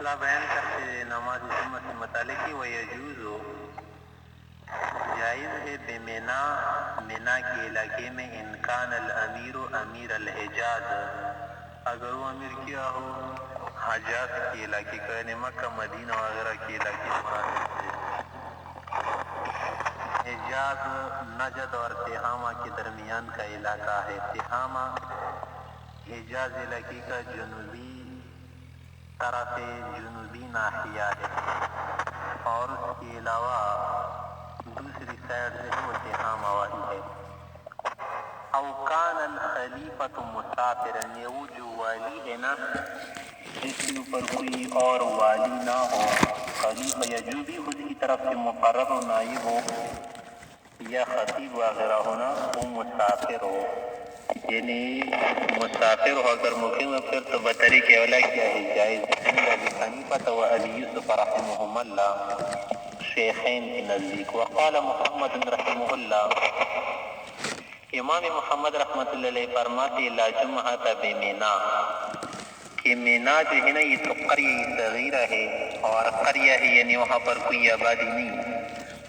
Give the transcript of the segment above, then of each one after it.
مسئلہ بیان کرتے نماز جمعہ سے متعلق و یجوز جائز ہے بے مینا کے علاقے میں انکان الامیر امیر الحجاز، اگر وہ امیر کیا ہو حجاز کے علاقے کا، یعنی مکہ مدینہ وغیرہ کے علاقے مراد ہے۔ حجاز نجد اور تہامہ کے درمیان کا علاقہ ہے۔ تہامہ حجاز علاقے کا جنوبی طرف جنوبی ناحیہ ہے، اور اس کے علاوہ دوسری سائڈ سے وہ تہامہ والی ہے۔ او کان الخلیفۃ مسافرا، وہ جو والی ہے نا جس کے اوپر کوئی اور والی نہ ہو، خلیفہ یا جو بھی اس کی طرف سے مقرر و نائب ہو یا خطیب وغیرہ ہونا، وہ مسافر ہو، یعنی مسافر ہو اگر مقیم ہو پھر تو بطریق اولا کیا ہے جائز عند ابی حنیفہ و ابی یوسف رحمہم اللہ، شیخین کے نزدیک۔ وقال محمد رحمہ اللہ، امام محمد رحمۃ اللہ علیہ فرماتے لا جمعہ بمینا، کہ مینا جو ہے نا یہ تو قریہ صغیرہ ہے، اور قریہ ہے یعنی وہاں پر کوئی آبادی نہیں،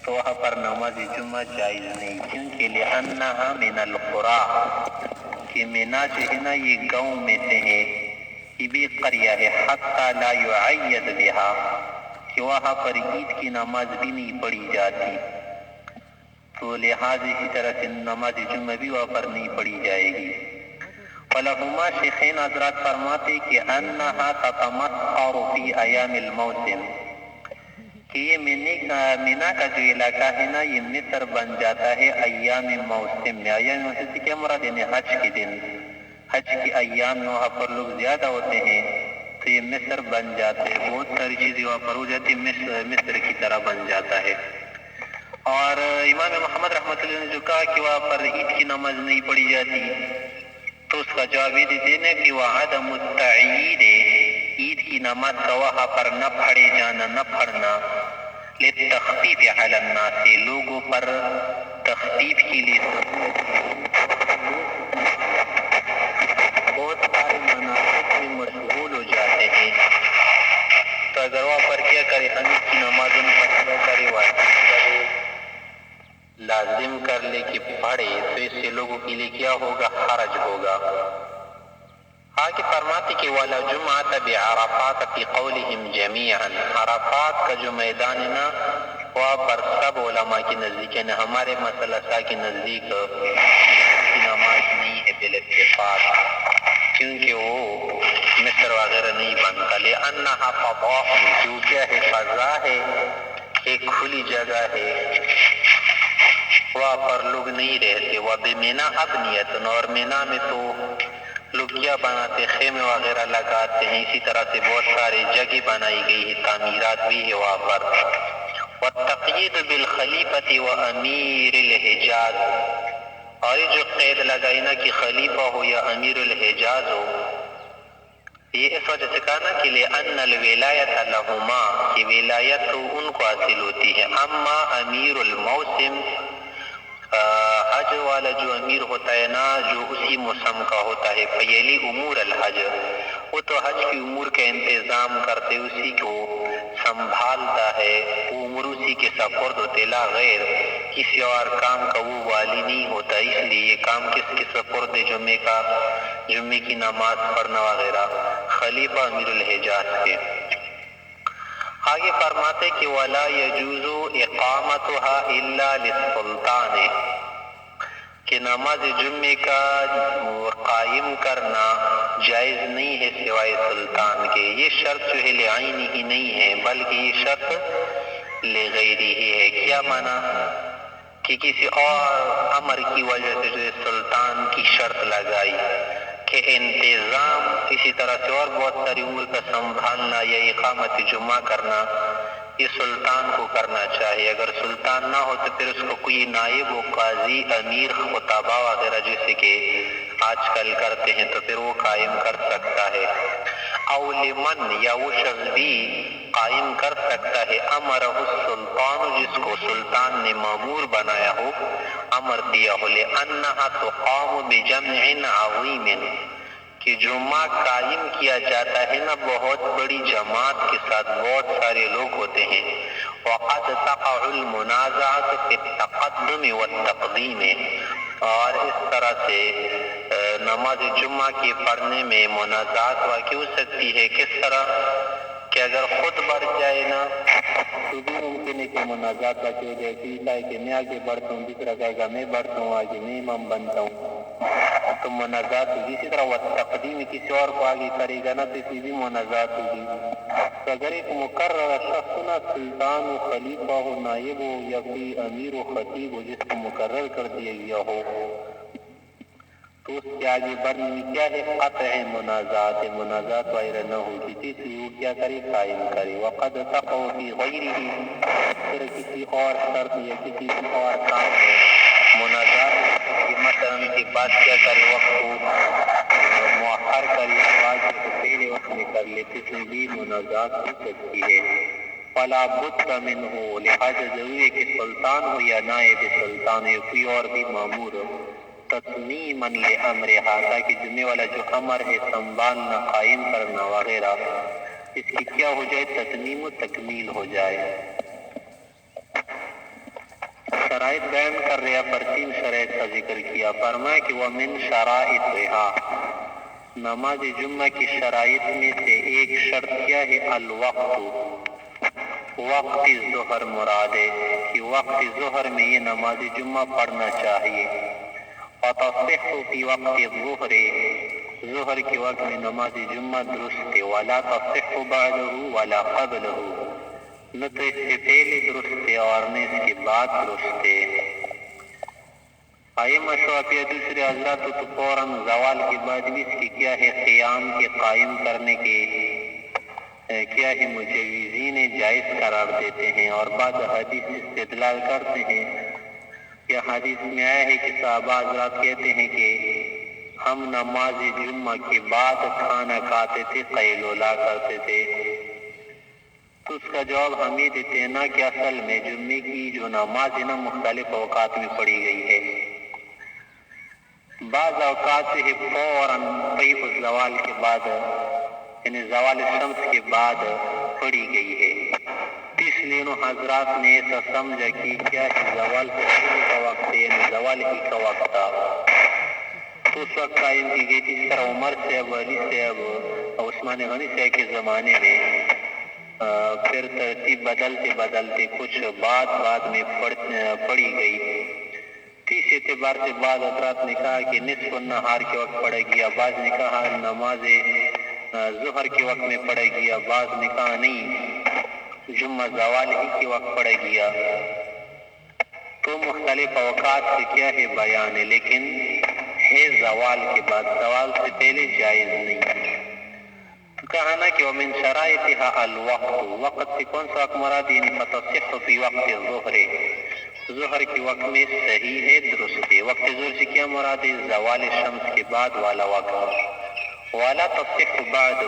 تو وہاں پر نماز جمعہ جائز نہیں، کیونکہ لأنہا من القرى، کہ مینا جو ہے نا یہ گاؤں میں سے ہے، یہ بھی قریہ ہے، حتی لا یعید بہا، کہ وہاں پر عید کی نماز بھی نہیں پڑھی جاتی، تو لہٰذا اسی طرح سے نماز جمعہ بھی وہاں پر نہیں پڑھی جائے گی۔ فلہما شیخین حضرات فرماتے کہ انہا تتمسخر فی ایام الموسم، کہ یہ مینا کا جو علاقہ ہے نا یہ مصر بن جاتا ہے ایام موسم میں۔ ایام موسم سے کیا مراد ہے؟ حج کے دن، حج کے ایام میں وہاں پر لوگ زیادہ ہوتے ہیں تو یہ مصر بن جاتے ہیں، بہت ساری چیزیں وہاں پر ہو جاتی ہیں، مصر کی طرح بن جاتا ہے۔ اور امام محمد رحمۃ اللہ نے جو کہا کہ وہاں پر عید کی نماز نہیں پڑھی جاتی، تو اس کا جواب یہ دیتے ہیں کہ وہ عدم التعیید، عید کی نماز کا وہاں پر نہ پڑھے جانا، نہ پڑھنا، للتخفیف علی الناس، لوگوں پر تخفیف کے لیے بہت سارے مناسک میں مشغول ہو جاتے ہیں، تو اگر وہاں پر کیا کرے ہم کی نمازوں پر کیا کرے واجب کرے، لازم کر لے کہ پڑھے، تو اس سے لوگوں کے لیے کیا ہوگا؟ حرج ہوگا۔ آگے فرماتے کہ وَلَا جُمْعَةَ بِعَرَفَاتَ فِي قَوْلِهِمْ جَمِيعًا، عرفات کا جو میدان ہے نا وہاں پر سب علماء کے نزدیک ہے، ہمارے مسلسہ کے نزدیک کی نماز نہیں ہے بالاتفاق، کیونکہ وہ مصر وغیرہ نہیں بنتا، لِأَنَّهَا فَضَاءٌ، جو کیا ہے فضا ہے، ایک کھلی جگہ ہے، وہاں پر لوگ نہیں رہتے۔ وَبِمِنَا أَبْنِيَةٌ، اور مینا میں تو لوگ کیا بناتے، خیمے وغیرہ لگاتے ہیں، اسی طرح سے بہت ساری جگہ بنائی گئی ہے، تعمیرات بھی ہے وہاں پر۔ وَالتَّقْيِيدُ بِالْخَلِيفَةِ وَأَمِيرِ الْحِجَازِ، اور یہ جو قید لگائی نا کہ خلیفہ ہو یا امیر الحجاز ہو، یہ اس وجہ سے کہا نا کہ لِأَنَّ الْوِلَایَةَ لَهُمَا، کہ ولایت تو ان کو حاصل ہوتی ہے، اما امیر الموسم، حج والا جو امیر ہوتا ہے نا جو اسی موسم کا ہوتا ہے، فیلی امور الحج، وہ تو حج کی امور کا انتظام کرتے، اسی کو سنبھالتا ہے، وہ امور اسی کے سپرد ہوتے، لا غیر، کسی اور کام کا وہ والی نہیں ہوتا، اس لیے یہ کام کس کے سپرد ہے؟ جمعے کی نماز پڑھنا وغیرہ خلیفہ امیر الحجاز کے۔ آگے فرماتے کہ وَلَا يَجُوزُ إِقَامَتُهَا إِلَّا لِلسُّلْطَانِ، کہ نماز جمعے کا قائم کرنا جائز نہیں ہے سوائے سلطان کے، یہ شرط جو ہے لعینہ ہی نہیں ہے بلکہ یہ شرط لغیرہ ہی ہے۔ کیا معنی؟ کہ کسی اور امر کی وجہ سے جو سلطان کی شرط لگائی کہ انتظام، اسی طرح سے اور بہت ساری امور کا سنبھالنا یا اقامت جمعہ کرنا، یہ سلطان کو کرنا چاہیے، اگر سلطان نہ ہو تو پھر اس کو کوئی نائب و قاضی، امیر، خطبہ وغیرہ جیسے کہ آج کل کرتے ہیں تو پھر وہ قائم کر سکتا ہے۔ او لمن، یا وہ شخص بھی قائم کر سکتا ہے، امرہ السلطان، جس کو سلطان نے مامور بنایا ہو، امر دیا ہو، لأنہا تقام بجمع عظیم، کہ جمعہ قائم کیا جاتا ہے نا بہت بڑی جماعت کے ساتھ، بہت سارے لوگ ہوتے ہیں. وقد تقع المنازعة في التقدم والتقدیم، اور اس طرح سے نماز جمعہ کے پڑھنے میں منازعات واقع ہو سکتی ہے. کس طرح کہ اگر خود بڑھ جائے نا تو بھی ممکن ہے کہ منازعات واقع ہو جائے. ایسا ہے کہ میں آگے بڑھتا ہوں، دوسرا کہے گا میں بڑھتا ہوں آگے، میں امام بنتا ہوں، تو منازعات ہوگی. اسی طرح وہ تقدیم کسی اور کو آگے کرے گا نا تو اسی بھی منازعات ہوگی. تو اگر ایک مقرر شخص نا سلطان و خلیفہ ہو، نائب ہو، یا کوئی امیر و خطیب ہو جس کو مقرر کر دیا گیا ہو، تو اس کے آگے بڑھنے میں کیا ہے؟ قطع ہے، منازعات وغیرہ نہ ہوگی. تو اس لیے وہ کیا کرے؟ قائم کرے. وقد تقع فی غیرہ، پھر کسی اور شرط یا کسی اور کام میں منازعات ہو سکتی. مثلا کہ بات کیا کرے، وقت کو مؤخر کرے، بات کو پہلے وقت میں کر لے، اس میں بھی منازعات ہو سکتی ہے. فلا بد منہ، لہذا ضروری ہے کہ سلطان ہو یا نائب سلطان ہو یا کوئی اور بھی مامور ہو، تتمیما لامرہا، تاکہ ذمہ والا جو امر ہے سنبھالنا، قائم کرنا وغیرہ، اس کی کیا ہو جائے؟ تتمیم و تکمیل ہو جائے. شرائط بیان کر رہا پر 3 شرائط کا ذکر کیا. فرمایا کہ ومن شرائطہا، نماز جمعہ کی شرائط میں سے ایک شرط کیا ہے؟ الوقت، وقت ظہر مراد ہے کہ وقت ظہر میں یہ نماز جمعہ پڑھنا چاہیے. فتصح فی وقت الظہر، ظہر کے وقت میں نماز جمعہ درست ہے. ولا تصح بعدہ ولا قبلہ، نہ تو اس سے پہلے درست ہے اور نہ اس کے بعد درست ہے. ائمہ شافعیہ دوسرے حضرات تو فوراً زوال کے بعد بھی اس کی کیا ہے؟ قیام کے قائم کرنے کے کیا ہے؟ مجوزین جائز قرار دیتے ہیں. اور بعض حدیث استدلال کرتے ہیں کہ حدیث میں آیا ہے کہ صحابہ حضرات کہتے ہیں کہ ہم نماز جمعہ کے بعد کھانا کھاتے تھے، قیلولہ کرتے تھے. تو اس کا جواب ہم یہ دیتے ہیں نا کہ اصل میں جمعے کی جو نماز ہے نا مختلف اوقات میں پڑھی گئی ہے. بعض اوقات سے فوراً طیب الزوال کے بعد، یعنی زوال شمس کے بعد پڑھی گئی ہے. اس لیے انہوں حضرات نے ایسا سمجھا کہ کیا ہے؟ زوال سے پہلے کا وقت ہے، یعنی زوال ہی کا وقت تھا، تو اس وقت قائم کی گئی تھی. اس طرح عمر صاحب، علی صاحب، عثمان غنی صاحب کے زمانے میں پھر ترتیب بدلتے کچھ بعد میں پڑھی گئی. اس اعتبار سے بعض حضرات نے کہا کہ نصف النہار کے وقت پڑھے گیا، بعض نے کہا نماز ظہر کے وقت میں پڑھے گیا، بعض نے کہا نہیں جمعہ زوال ہی کے وقت پڑھے گیا. تو مختلف اوقات سے کیا ہے؟ بیان ہے، لیکن ہے زوال کے بعد، زوال سے پہلے جائز نہیں. کہا نا کہ ومن شرائطها الوقت، وقت سے کون سا وقت مراد؟ یعنی فتصح فی وقت الظہر، ظہر کے وقت میں صحیح ہے، درست ہے. وقت ظہر سے کیا مراد ہے؟ زوال شمس کے بعد والا وقت. ولا تصح بعدہ،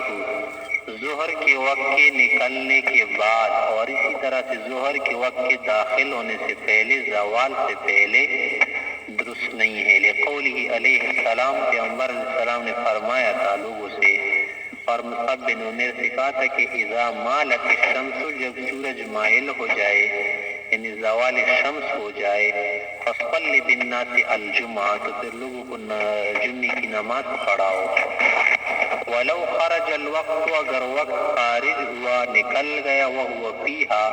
ظہر کے وقت کے نکلنے کے بعد، اور اسی طرح سے ظہر کے وقت کے داخل ہونے سے پہلے، زوال سے پہلے درست نہیں ہے. لقولہ علیہ السلام، پیغمبر علیہ السلام نے فرمایا تھا لوگوں سے، اور مصعب بن عمیر سے کہا تھا کہ اذا مالت الشمس، جب سورج مائل ہو جائے یعنی زوال شمس ہو جائے، فصلی بالناس الجمعہ، تو پھر لوگوں کو جمعے کی نماز پڑھاؤ. ولو خرج الوقت، اگر وقت خارج ہوا، نکل گیا، وہو فیہا،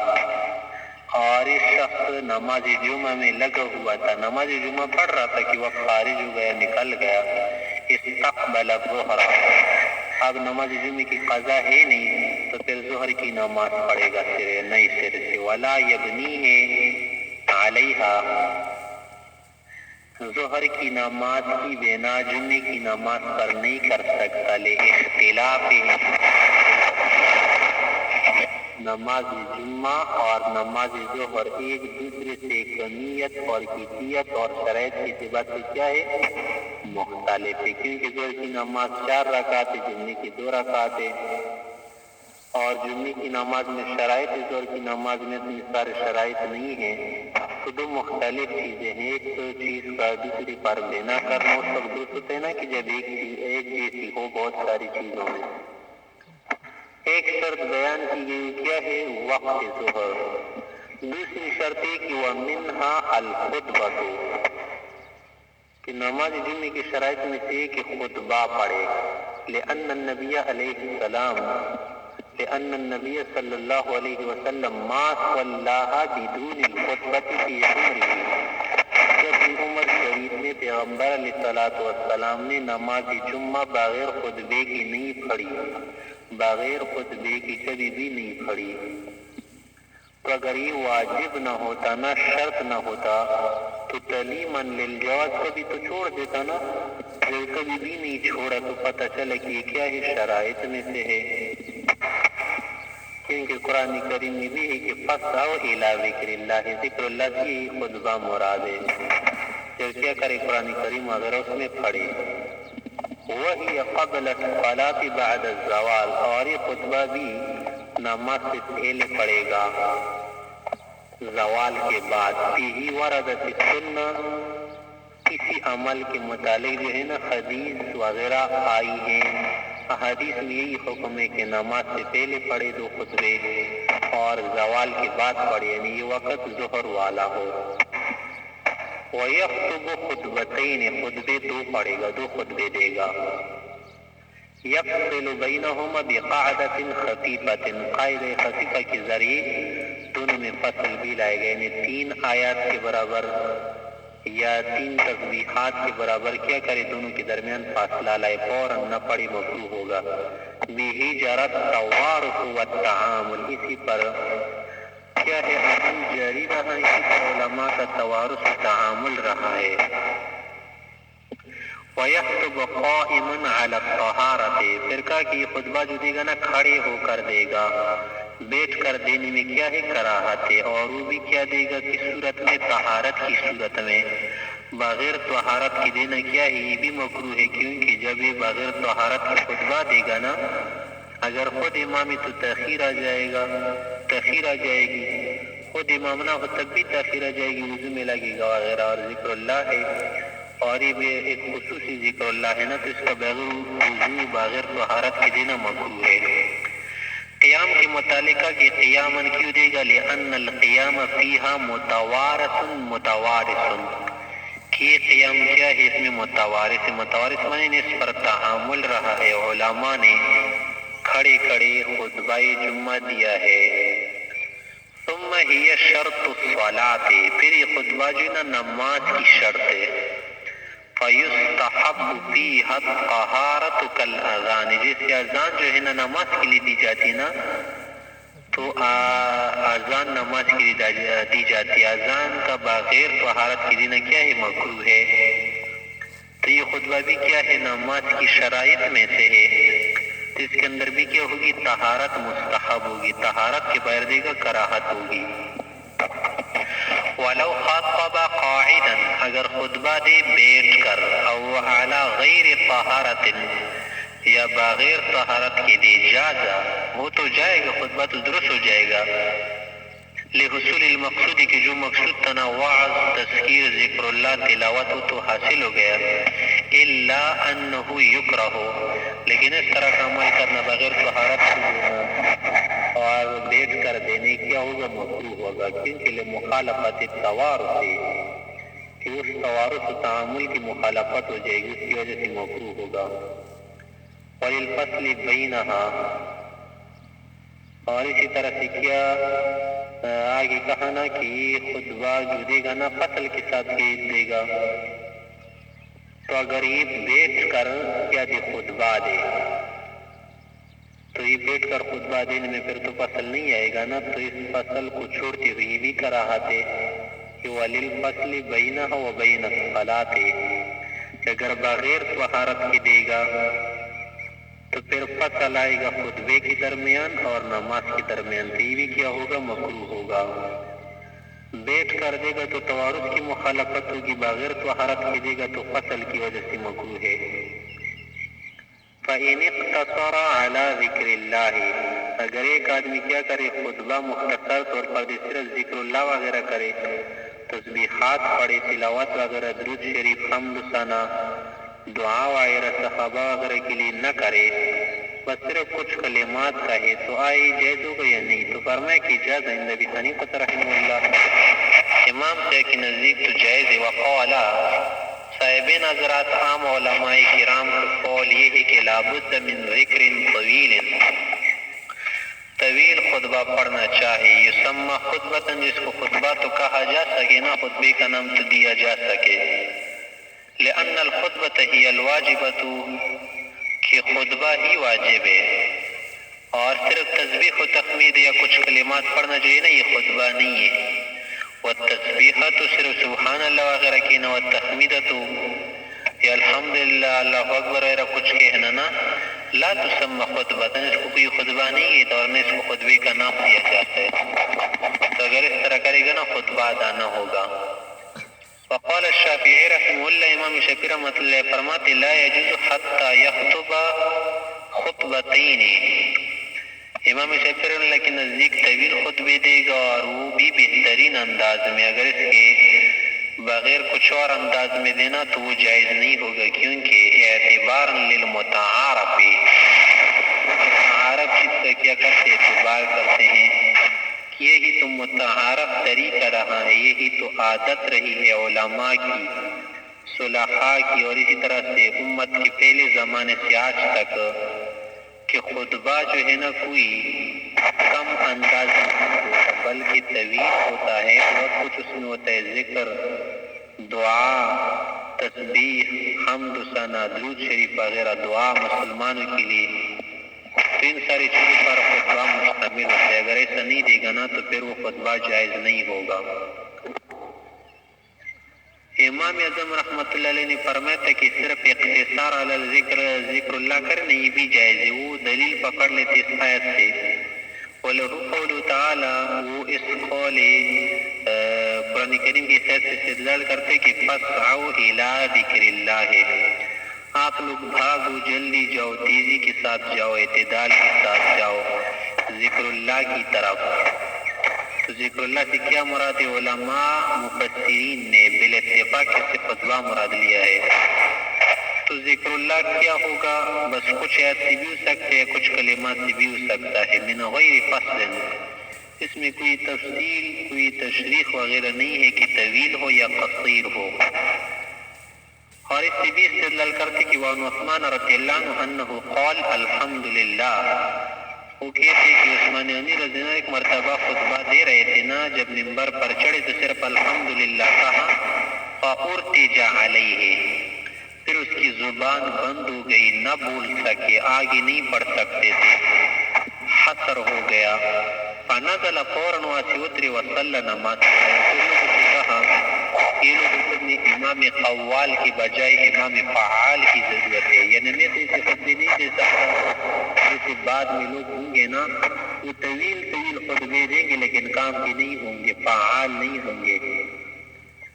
اور اس شخص نماز جمعہ میں لگا ہوا تھا، نماز جمعہ پڑھ رہا تھا کہ وقت خارج ہو گیا، نکل گیا، استقبل الظہر، اب نماز جمعہ کی قضا ہے نہیں تو پھر ظہر کی نماز پڑھے گا نئے سرے سے. ولا یبنیہ علیہا، ظہر کی نماز کی بنا جمعے کی نماز پر نہیں کر سکتا. لاختلاف نماز جمعہ اور نماز ظہر ایک دوسرے سے کمیت اور کیفیت اور شرائط کے اعتبار سے کیا ہے؟ مختلف ہے. کیونکہ ظہر کی نماز 4 رکعت ہے، جمعے کی 2 رکعت ہے، اور جمعے کی نماز میں شرائط، ظہر کی نماز میں اتنی سارے شرائط نہیں ہیں. تو دو مختلف چیزیں ہیں، ایک تو چیز کا دوسری پر بنا کرنا، اس وقت درست ہوتا ہے نا کہ جب ایک جیسی ہو بہت ساری چیزوں میں۔ ایک شرط بیان کی گئی کیا ہے؟ وقت ظہر۔ دوسری شرط ہے کہ وَمِنْهَا الْخُطْبَةُ، کہ نماز جمعے کی شرائط میں سے کہ خطبہ پڑھے، لأن النبی علیہ السلام لأن النبی صلی اللہ علیہ وسلم ما صلاها بدون الخطبة فی عمره، جب عمر شریف میں پیغمبر علیہ الصلوۃ والسلام نے نماز جمعہ بغیر خطبے کی نہیں پڑھی، بغیر خطبے کی کبھی بھی نہیں پڑھی۔ تو اگر یہ واجب نہ ہوتا، نہ شرط نہ ہوتا، تو تعلیماً للجواز کبھی تو چھوڑ دیتا نا، جب کبھی بھی نہیں چھوڑا تو پتہ چلا کہ یہ کیا ہے، شرائط میں سے ہے۔ کیونکہ قرآن کریم میں بھی ہے کہ فَاسْعَوْا إِلَىٰ ذِكْرِ اللَّهِ، ذکر اللہ سے ہی خطبہ مراد ہے۔ جب کیا کرے قرآن کریم اگر اس میں پڑھے، وہی قبل الصلاة بعد الزوال، اور یہ خطبہ بھی نماز سے پہلے پڑھے گا زوال کے بعد۔ فیہ وردت السنہ، کسی عمل کے متعلق جو ہے نا حدیث وغیرہ آئی ہیں، حدیث میں یہی حکم ہے کہ نماز سے پہلے پڑھے دو خطبے اور زوال کے بعد پڑھے، یعنی یہ وقت ظہر والا ہو۔ وَيَخْطُبُ خُطْبَتَيْنِ، خطبے دو پڑھے گا، دو خطبے دے گا۔ یفصل بینہما بقاعدۃ خفیفۃ، قاعدہ خفیفہ کے ذریعے دونوں میں فصل بھی لائے گئے، یعنی 3 آیات کے برابر یا 3 تسبیحات کے برابر کیا کرے، دونوں کے درمیان فاصلہ لائے، فوراً نہ پڑھی مکروہ ہوگا۔ بہ جرت التوارث والتعامل، اسی پر کیا ہے عمل جاری رہا، اسی پر علماء کا توارث و تعامل رہا ہے۔ وَيَخْطُبُ قَائِمًا عَلَى الطَّهَارَةِ، پھر کہا کہ یہ خطبہ جو دے گا نا کھڑے ہو کر دے گا، بیٹھ کر دینے میں کیا ہے کراہت ہے، اور وہ بھی کیا دے گا کس صورت میں، طہارت کی صورت میں۔ بغیر طہارت کی دینا کیا ہے، یہ بھی مکروہ ہے، کیونکہ جب یہ بغیر طہارت کی خطبہ دے گا نا، اگر خود امام تو تاخیر آ جائے گا، تاخیر آ جائے گی، خود امام نہ ہو تب بھی تاخیر آ جائے گی، وضو میں لگے گا وغیرہ، اور ذکر اللہ ہے، اور یہ بھی ایک خصوصی ذکر اللہ ہے نا، تو اس کا بغیر وضو بغیر طہارت کی دینا مکروہ ہے۔ قیام کے متعلقہ کہ قیاماً کیوں دے گا، لأن القیام فیہا متوارث، کہ قیام کیا ہے اس میں متوارث، متوارث معنی اس پر تعامل رہا ہے، علماء نے کھڑے کھڑے خطبہ جمعہ دیا ہے۔ ثم ہی شرط الصلاۃ، پھر یہ خطبہ جو ہے نا نماز کی شرط ہے۔ فَيُسْتَحَبُّ فِيهَا الطَّهَارَةُ كَالْأَذَانِ، جیسے اذان جو ہے نا نماز کے لیے دی جاتی نا، تو اذان نماز کے لیے دی جاتی ہے، اذان کا بغیر طہارت کی دینا کیا ہے، مکروہ ہے۔ تو یہ خطبہ بھی کیا ہے، نماز کی شرائط میں سے ہے، تو اس کے اندر بھی کیا ہوگی، طہارت مستحب ہوگی، طہارت کے بغیر دے گا کراہت ہوگی۔ وَلَوْ خَطَّبَ قَاعِدًا، اگر خطبہ دے بیٹھ کر، او عَلَى غَيْرِ طَهَارَةٍ، یا بغیر طہارت کے دے، جازا، وہ تو جائے گا، خطبہ تو درست ہو جائے گا، لحصول المقصود کہ جو مقصود تنوع تذکیر ذکر اللہ تلاوت ہو تو حاصل ہو گیا، الا انه یکرہ، لیکن اس طرح کا عمل کرنا بغیر طہارت کے دینا اور بیٹھ کر دینے کیا ہوگا، مکروہ ہوگا، کیونکہ لمخالفت التوارث، کہ اس توارث و تعامل کی مخالفت ہو جائے گی، اس کی وجہ سے مکروہ ہوگا۔ وللفصل بینہا، اور اسی طرح سے کیا آگے کہا نا کہ یہ خطبہ جو دے گا نا فصل کے ساتھ دے گا، تو اگر یہ بیٹھ کر کیا دے خطبہ دے، تو یہ بیٹھ کر خطبہ دینے میں پھر تو فصل نہیں آئے گا نا، تو اس فصل کو چھوڑتے ہوئے یہ بھی کراہت ہے کہ وللفصل بینہا و بین الصلاۃ، کہ اگر بغیر طہارت کے دے گا تو پھر فصل آئے گا خطبے کے درمیان اور نماز کے درمیان، تو یہ بھی کیا ہوگا، مکروہ ہوگا۔ بیٹھ کر دے گا تو توارث کی مخالفت ہوگی، بغیر طہارت کے دے گا تو فصل کی وجہ سے مکروہ ہے۔ فَإِنِ اقْتَصَرَ عَلَى ذِكْرِ اللَّهِ، اگر ایک آدمی کیا کرے، خطبہ مختصر طور پر صرف ذکر اللہ وغیرہ کرے، تسبیحات پڑھے، تلاوت وغیرہ، درود شریف، حمد ثنا، دعا وغیرہ صحابہ وغیرہ کے لیے نہ کرے، بس صرف کچھ کلمات کہے تو آئے جائز ہوگا یا نہیں؟ تو فرمایا کہ جاز عند ابی حنیفہ رحمہ اللہ، امام صاحب کے نزدیک تو جائز ہے۔ وقالا صاحبین حضرات عام علماء کرام کا قول یہ ہے کہ لابد من ذکر طویل، طویل خطبہ پڑھنا چاہیے، یسمى خطبۃ، جس کو خطبہ تو کہا جا سکے نا، خطبے کا نام تو دیا جا سکے، لأن الخطبۃ ہی الواجبۃ، کہ خطبہ ہی واجب ہے، اور صرف تسبیح و تحمید یا کچھ کلمات پڑھنا جو ہے نا یہ خطبہ نہیں ہے۔ والتسبیحۃ، صرف سبحان اللہ وغیرہ کہنا، والتحمیدۃ یا الحمدللہ، اللہ اکبر وغیرہ کچھ کہنا نا، لا تسمى خطبۃ، اس کو کوئی خطبہ نہیں ہے اور نہ اس کو خطبے کا نام دیا جاتا ہے، تو اگر اس طرح کرے گا نا خطبہ ادا نہ ہوگا۔ وقال الشافعی رحمہ اللہ، امام شافعی رحمۃ اللہ فرماتے لا يجوز حتى يخطب خطبتین، امام شافعی رحمہ اللہ کے نزدیک طویل خطبے دے گا اور وہ بھی بہترین انداز میں، اگر اس کے بغیر کچھ اور انداز میں دینا تو وہ جائز نہیں ہوگا، کیونکہ اعتبار للمتعارف، متعارف چیز کا کیا کرتے اعتبار کرتے ہیں، یہی تو متعارف طریقہ رہا ہے، یہی تو عادت رہی ہے علماء کی، صلحاء کی، اور اسی طرح سے امت کے پہلے زمانے سے آج تک، کہ خطبہ جو ہے نا کوئی کم انداز میں ہوتا بلکہ طویل ہوتا ہے، بہت کچھ اس میں ہوتا ہے، ذکر، دعا، تسبیح، حمد ثنا، درود شریف وغیرہ، دعا مسلمانوں کے لیے، تو ان ساری چیزوں پر خطبہ مشتمل ہوتا ہے، اگر ایسا نہیں دے گا نا تو پھر وہ خطبہ جائز نہیں ہوگا۔ امام اعظم رحمۃ اللہ علیہ نے فرمایا تھا کہ صرف اختصار علی ذکر اللہ کرنا یہ بھی جائز ہے، وہ دلیل پکڑ لیتے اس آیت سے، وَلَهُ قَوْلُ تَعَالَى، وہ اس قول قرآن کریم کی صحت سے استدلال کرتے کہ فَاسْعَوْا إِلَىٰ ذِكْرِ اللَّهِ، آپ لوگ بھاگو، جلدی جاؤ، تیزی کے ساتھ جاؤ، اعتدال کے ساتھ جاؤ ذکر اللہ کی طرف۔ تو ذکر اللہ سے کیا مراد ہے؟ علماء مفسرین نے بالاتفاق سے خطبہ مراد لیا ہے۔ تو ذکر اللہ کیا ہوگا؟ بس کچھ آیات سے بھی ہو سکتا ہے، کچھ کلمات سے بھی ہو سکتا ہے، من غیر فصل، اس میں کوئی تفصیل، کوئی تشریح وغیرہ نہیں ہے کہ طویل ہو یا قصیر ہو۔ اور اس سے بھی استدلال کرتے کہ وعن عثمان رضی اللہ عنہ انہ قال الحمدللہ، وہ کہتے کہ عثمان غنی رضی اللہ عنہ ایک مرتبہ خطبہ دے رہے تھے نا، جب منبر پر چڑھے تو صرف الحمدللہ کہا، فارتج علیہ، پھر اس کی زبان بند ہو گئی، نہ بول سکے، آگے نہیں بڑھ سکتے تھے، حسر ہو گیا، فنزل فوراً وہاں سے اترے وصلی نماز پڑھے، تو لوگوں سے کہا یہ لوگوں نے امام قوال کی بجائے امام فعال کی ضرورت ہے، یعنی میں تو اسے خطبے نہیں دے سکتا، جیسے بعد میں لوگ ہوں گے نا وہ طویل خطبے دیں گے لیکن کام کے نہیں ہوں گے، فعال نہیں ہوں گے،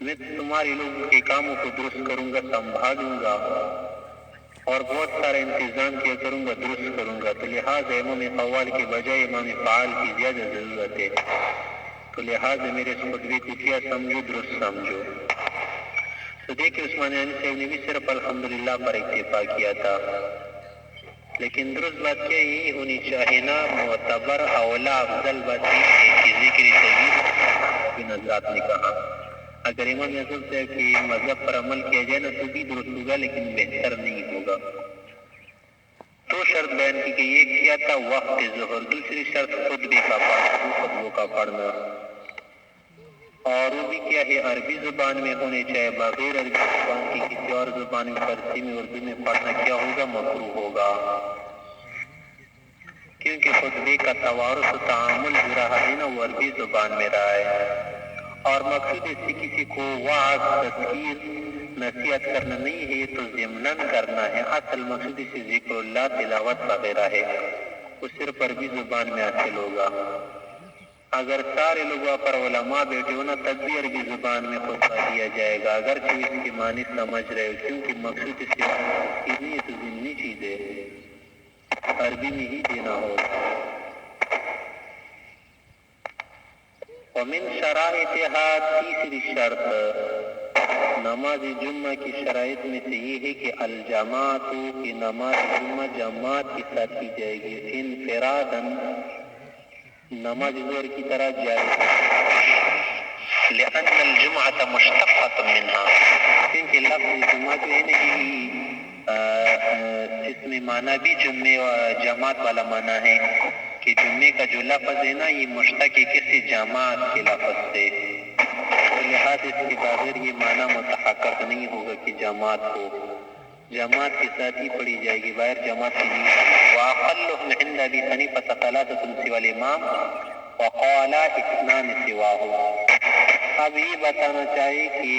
میں تمہارے لوگوں کے کاموں کو درست کروں گا، سنبھالوں گا اور بہت سارا انتظام کیا کروں گا، درست کروں گا، تو لہٰذا امام قوال کی بجائے امام فعال کی زیادہ ضرورت ہے، تو لہٰذا میرے اس خطبے کو کیا سمجھو، درست سمجھو۔ تو دیکھیں عثمان غنی صاحب نے بھی صرف الحمدللہ پر اکتفا کیا تھا، لیکن درست بات کیا یہی ہونی چاہیے نا، معتبر اولا افضل بات یہ ہے کہ ذکر طویل بھی حضرات نے کہا، اگر امام اعظم صاحب کی مذہب پر عمل کیا جائے نا تو بھی درست ہوگا لیکن بہتر نہیں ہوگا۔ دو شرط بیان کی کہ ایک کیا تھا وقت ظہر، دوسری شرط خطبے کا پڑھنا، خطبوں کا پڑھنا، اور وہ بھی کیا ہے عربی زبان میں ہونے چاہے، بغیر عربی زبان کی کسی اور زبان میں، فارسی میں، اردو میں پڑھنا کیا ہوگا؟ مکروہ ہوگا، کیونکہ خطبے کا توارث و تعامل جو رہا ہے نا وہ عربی زبان میں رہا ہے، اور مقصود اس سے کسی کو وعظ، تذکیر، نصیحت کرنا نہیں ہے، تو ضمناً کرنا ہے، اصل مقصود اس سے ذکر اللہ، تلاوت وغیرہ ہے، وہ صرف عربی زبان میں حاصل ہوگا۔ اگر سارے لوگ وہاں پر علماء بیٹھے ہونا تب بھی عربی زبان میں خطبہ دیا جائے گا، اگرچہ اس کی معنی سمجھ رہے ہو، کیونکہ مقصود اس سے نہیں ہے تو ضمنی چیز ہے، عربی میں ہی دینا ہوگا۔ ومن شرائطها تیسری شرط نماز جمعہ کی شرائط میں سے یہ ہے کہ الجماعت کی نماز جمعہ جماعت کے ساتھ کی جائے گی انفراداً نماز ظہر کی طرح جائے لأن الجمعة مشتقة منها کیونکہ لفظ جمعہ جو ہے نا اس میں معنی بھی جمعے و جماعت والا معنی ہے کہ جمعے کا جو لفظ ہے نا یہ مشتق ہے کسی جماعت کے لفظ سے، لہٰذا اس کے بغیر یہ معنی متحقق نہیں ہوگا کہ جماعت ہو، جماعت کے ساتھ ہی پڑھی جائے گی، بغیر جماعت کی نہیں۔ وأقلهم عند أبي حنيفة ثلاثة سوى الإمام وقال اثنان سواه۔ اب یہ بتانا چاہیے کہ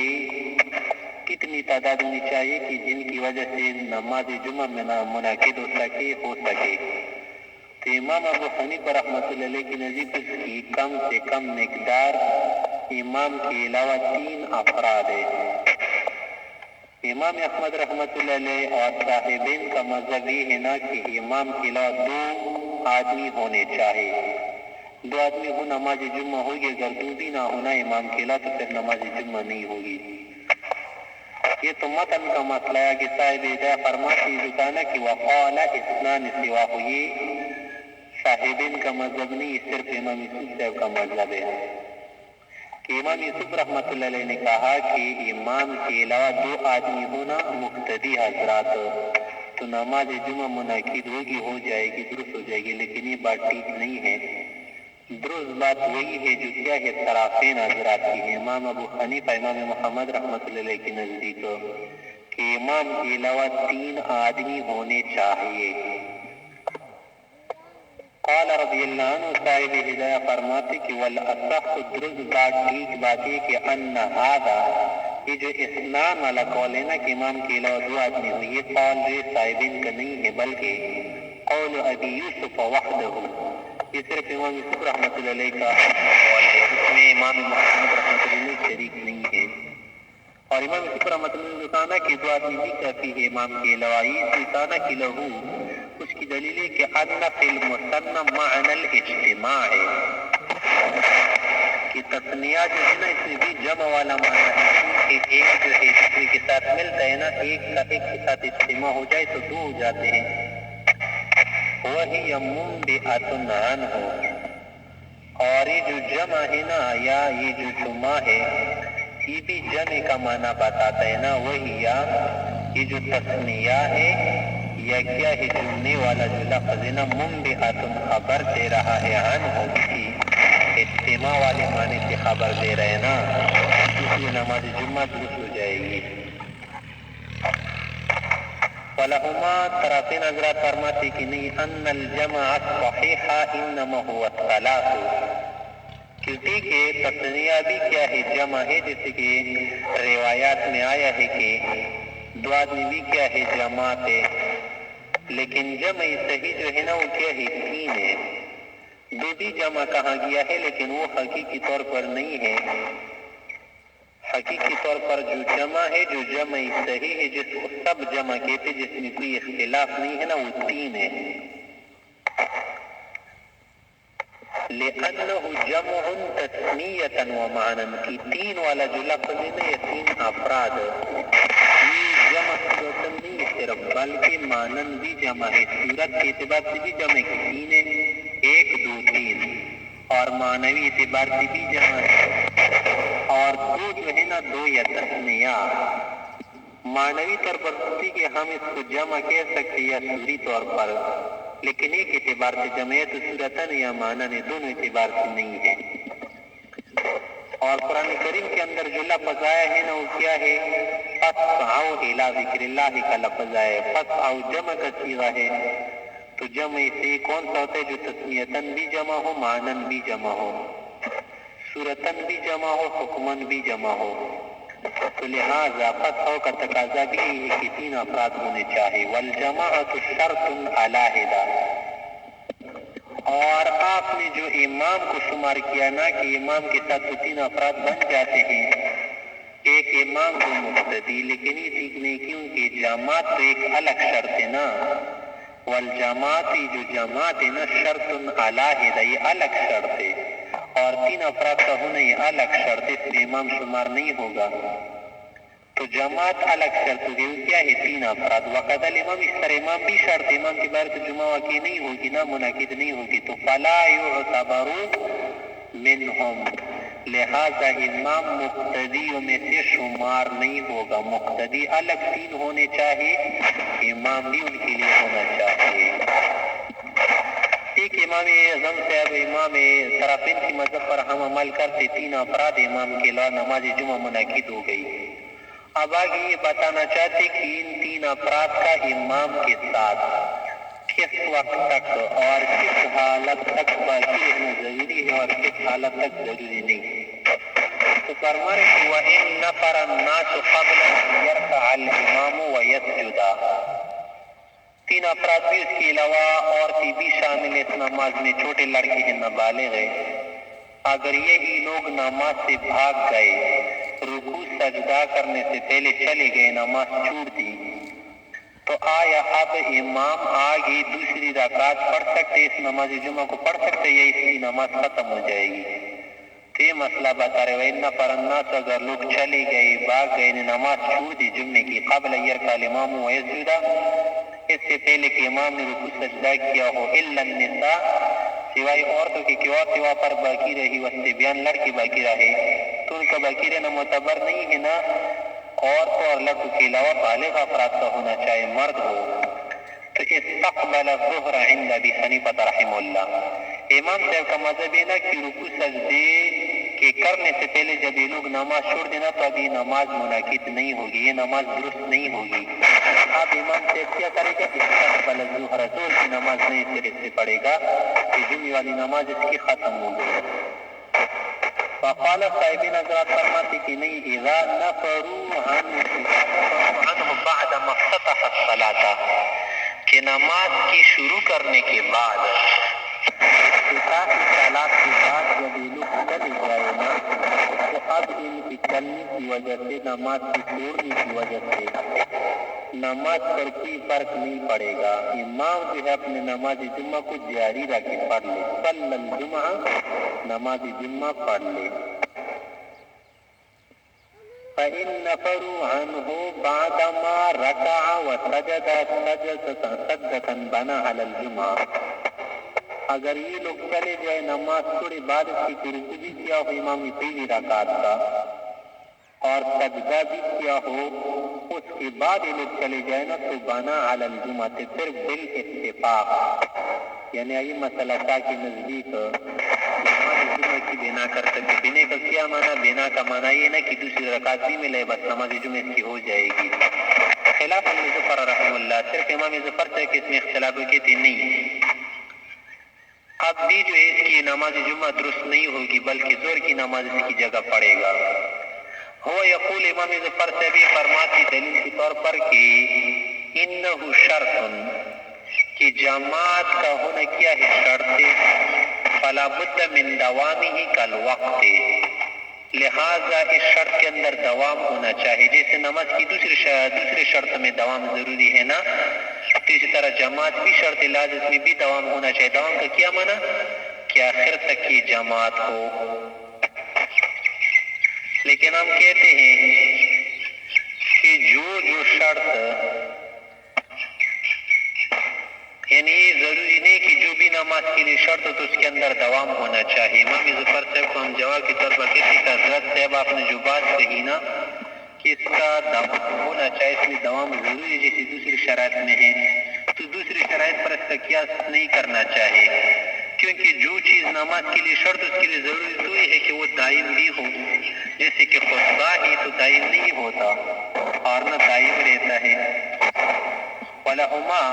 کتنی تعداد ہونی چاہیے کہ جن کی وجہ سے نماز جمعہ میں منعقد ہو سکے تو امام ابو حنیفہ رحمۃ اللہ علیہ کی نزدیک اس کی کم سے کم مقدار امام کے علاوہ 3 افراد ہے۔ امام احمد رحمۃ اللہ علیہ اور صاحبین کا مذہب یہ ہے نا کہ امام کے علاوہ 2 آدمی ہونے چاہیے، 2 آدمی ہو نماز جمعہ ہوگی، اگر 2 بھی نہ ہونا امام کے علاوہ تو پھر نماز جمعہ نہیں ہوگی۔ یہ تو متن کا مسئلہ ہے کہ صاحب ہدایہ فرماتی دکانہ کہ وقال اثنان سواہ، یہ صاحبین کا مذہب نہیں، صرف امام یوسف صاحب کا مذہب ہے کہ امام یوسف رحمۃ اللہ علیہ نے کہا کہ امام کے علاوہ 2 آدمی ہونا مقتدی حضرات تو نماز جمعہ منعقد ہوگی، ہو جائے گی، درست ہو جائے گی، لیکن یہ بات ٹھیک نہیں ہے۔ درست بات وہی ہے جو کیا ہے طرفین حضرات کی ہے، امام ابو حنیفہ امام محمد رحمۃ اللہ علیہ کے نزدیک کہ امام کے علاوہ 3 آدمی ہونے چاہیے۔ قال رضی اللہ عنہ صاحب ہدایہ فرماتے کہ والاصح درست بات ٹھیک بات ہے کہ ان هذا یہ جو اثنان والا قول ہے نا کہ امام کے علاوہ 2 آدمی ہو، یہ قول جو صاحبین کا نہیں ہے بلکہ قول ابی یوسف وحدہ، یہ صرف امام یوسف رحمۃ اللہ علیہ کا قول ہے، اس میں امام محمد رحمۃ اللہ علیہ شریک نہیں ہے۔ اور امام یوسف رحمۃ اللہ علیہ نے کہا کہ 2 آدمی بھی کافی ہے امام کے علاوہ، یہ کہا کہ لہو اس کی دلیل ہے کہ ان فی المثنى معنی الاجتماع ہے کہ تثنیہ جو ہے نا اس میں بھی جمع والا معنی ہے کہ ایک جو ہے دوسرے کے ساتھ ملتا ہے نا، ایک کے ساتھ اجتماع ہو جائے تو 2 ہو جاتے ہیں۔ وہی منبئۃ عنہ، اور یہ جو جمع ہے نا یا یہ جو جمع ہے یہ بھی جمع کا معنی بتاتا ہے نا، وہی یا یہ جو تثنیہ ہے یا کیا ہے جمنے والا جو لفظ ہے نا منبئۃ خبر دے رہا ہے عنہ کی اجتماع والے معنی سے خبر دے رہے نا، اس لیے نماز جمعہ درست ہو جائے گی۔ فلہما طرفین حضرات فرماتے کہ نہیں ان الجمع الصحیح انما هو الثلاث، کیونکہ کہ تثنیہ بھی کیا ہے جمع ہے، جیسے کہ روایات میں آیا ہے کہ 2 آدمی بھی کیا ہے جماعت ہے، لیکن جمع صحیح جو ہے نا وہ کیا ہے 3 ہے۔ 2 بھی جمع کہا گیا ہے لیکن وہ حقیقی طور پر نہیں ہے، حقیقی طور پر جو جمع ہے جو جمع صحیح ہے جس کو سب جمع کہتے جس میں کوئی اختلاف نہیں ہے نا وہ 3 ہے، لِأَنَّهُ جَمْعٌ تَثْنِيَةً وَمَعْنًا کی 3 والا جو لفظ ہے نا یہ 3 افراد یہ جمع صورتاً نہیں ہے صرف بلکہ معنن بھی جمع ہے، صورت کے اعتبار سے بھی جمع ہے 3 ہے، 1 2 3، اور معنوی اعتبار سے بھی جمع ہے، اور 2 جو ہے نا 2 یا تثنیہ معنوی طور پر ہوتی کہ ہم اس کو جمع کہہ سکتے یا صوری طور پر، لیکن ایک اعتبار سے جمع ہے تو صورتاً یا معنن دونوں اعتبار سے نہیں ہے۔ اور قرآن کریم کے اندر جو لفظ آیا ہے نا وہ کیا ہے فَاسْعَوْا إِلَىٰ ذِكْرِ اللَّهِ کا لفظ آیا ہے، فَاسْعَوْا جمع کا صیغہ ہے تو جمع سے کون سا ہوتا ہے جو تثنیتاً بھی جمع ہو معنن بھی جمع ہو، صورتاً بھی جمع ہو حکماً بھی جمع ہو، تو لہذا فَاسْعَوْا کا تقاضا بھی ہے کہ 3 افراد ہونے چاہیے۔ وَالْجَمَاعَةُ شَرْطٌ عَلَىٰ هَذَا، اور آپ نے جو امام کو شمار کیا نا کہ امام کے ساتھ تو 3 افراد بن جاتے ہیں، ایک امام کو مقتدی، لیکن یہ ٹھیک نہیں کیونکہ جماعت تو ایک الگ شرط ہے نا، والجماعت جو جماعت ہے نا شرط علیہ یہ الگ شرط ہے، اور 3 افراد کا ہونا یہ الگ شرط، اس میں امام شمار نہیں ہوگا، تو جماعت الگ شرط ہوگی، وہ کیا ہے 3 افراد۔ وقت الامام، اس طرح امام بھی شرط، امام کی بار تو جمعہ واقع نہیں ہوگی، نہ منعقد نہیں ہوگی، تو فلا یعتبر منہم، لہذا امام مقتدیوں میں سے شمار نہیں ہوگا۔ مقتدی الگ 3 ہونے چاہیے، امام بھی ان کے لیے ہونا چاہیے۔ ایک امام اعظم صاحب امام طرفین کی مذہب پر ہم عمل کرتے، 3 افراد امام کے علاوہ نماز جمعہ منعقد ہو گئی۔ اب آگے یہ بتانا چاہتے کہ ان 3 افراد کا امام کے ساتھ کس وقت تک اور کس حالت تک باقی رہنا ضروری ہے اور کس حالت تک ضروری نہیں، تو فرما رہے کہ وَإِن نَفَرَ النَّاسُ قَبْلَ أَن يَرْكَعَ الْإِمَامُ وَيَسْجُدَ، 3 افراد بھی اس کے علاوہ عورتیں بھی شامل اس نماز میں، چھوٹے لڑکے ہیں، نابالغ ہیں، اگر یہی لوگ نماز سے بھاگ گئے، رکوع سجدہ کرنے سے پہلے چلے گئے، نماز چھوڑ دی، تو آیا اب امام آگے دوسری رکعت پڑھ سکتے، اس نماز جمعہ کو پڑھ سکتے، یا اس کی نماز ختم ہو جائے گی؟ تو یہ مسئلہ بتا رہے وَإِنَّ فَرَنَّاسُ، اگر لوگ چلے گئے، بھاگ گئے، نماز چھوڑ دی جمعے کی، قبل يركع الامام ويسجد، اس سے پہلے کہ امام نے رکوع سجدہ کیا ہو، الا النساء، سوائے عورتوں کی کہ عورتیں وہاں پر باقی رہی، والصبیان، لڑکی باقی رہے، تو ان کا باقی رہنا معتبر نہیں ہے نا، عورتوں اور لڑکوں کے علاوہ بالغ افراد کا ہونا چاہے، مرد ہو، تو استقبل الظہر عند ابی حنیفہ رحمہ اللہ، امام صاحب کا مذہب ہے نا کہ رکوع سجدے کے کرنے سے پہلے جب یہ لوگ نماز چھوڑ دینا تو اب یہ نماز منعقد نہیں ہوگی، یہ نماز درست نہیں ہوگی۔ اب امام صاحب کیا کرے گا؟ استقبل الظہر، ظہر کی نماز نئے سرے سے پڑھے گا کہ جمعے والی نماز اس کی ختم ہو گئی۔ فقال صاحبین حضرات فرماتے کہ نہیں، اذا نفروا عنہ بعد ما افتتح الصلاۃ، کہ نماز کی شروع کرنے کے بعد، افتتاح صلاۃ کے بعد جب یہ لوگ چلے جائے نا، تو اب ان کی چلنے کی وجہ سے، نماز کی چھوڑنے کی وجہ سے نماز پر کوئی فرق نہیں پڑے گا، امام جو ہے اپنے نماز جمعہ کو جاری رکھے، پڑھ لے، صلی الجمعہ، نماز جمعہ پڑھ لے۔ فَإِن نَفَرُوا عَنْهُ بَعْدَمَا رَكَعَ وَسَجَدَ سَجْدَةً بَنَىٰ عَلَى الْجُمْعَةِ، اگر یہ لوگ چلے جائے، نماز چھوڑے، بعد اس کی رکوع بھی کیا ہو امام نے پہلی رکعت کا اور سجدہ بھی کیا ہو، اس کے بعد یہ لوگ چلے جائے نا، تو بنا علی الجمعہ، پھر بالاتفاق، یعنی یہ مسئلہ تھا کہ نزدیک نماز جمعہ کی بنا کر سکتے۔ بنا کا کیا معنی؟ بنا کا معنی یہ نا کہ دوسری رکعت بھی ملے، بس نماز جمعہ کی ہو جائے گی، خلاف ابن ظفر رحمہ اللہ، صرف امام ظفر سے کہ اس میں اختلاف کہتے نہیں، اب بھی جو ہے اس کی نماز جمعہ درست نہیں ہوگی، بلکہ ظہر کی نماز اس کی جگہ پڑے گا۔ ہو یقول، امام ظفر سے بھی فرماتی دلیل کے طور پر کہ انہو شرط، کہ جماعت کا ہونا کیا ہے؟ شرط ہے، فلا بد من دوامہ کالوقت، لہذا اس شرط کے اندر دوام ہونا چاہیے، جیسے نماز کی دوسرے شرط میں دوام ضروری ہے نا، تو اسی طرح جماعت بھی شرط لازم میں بھی دوام ہونا چاہیے۔ دوام کا کیا معنی؟ کہ آخر تک یہ جماعت ہو۔ لیکن ہم کہتے ہیں کہ جو شرط، یعنی یہ ضروری نہیں کہ جو بھی نماز کے لیے شرط ہو تو اس کے اندر دوام ہونا چاہیے۔ امام ظفر صاحب کو ہم جواب کے طور پر کہتے ہیں کہ حضرت صاحب آپ نے جو بات کہی نا کہ اس کا دوام ہونا چاہیے، اس میں دوام ضروری ہے، جیسے دوسری شرائط میں ہے، تو دوسری شرائط پر اس کا قیاس نہیں کرنا چاہیے، کیونکہ جو چیز نماز کے لیے شرط، اس کے لیے ضروری تو یہ ہے کہ وہ دائم بھی ہو، جیسے کہ خطبہ ہی تو دائم نہیں ہوتا اور نہ دائم رہتا ہے۔ وَلَهُمَا،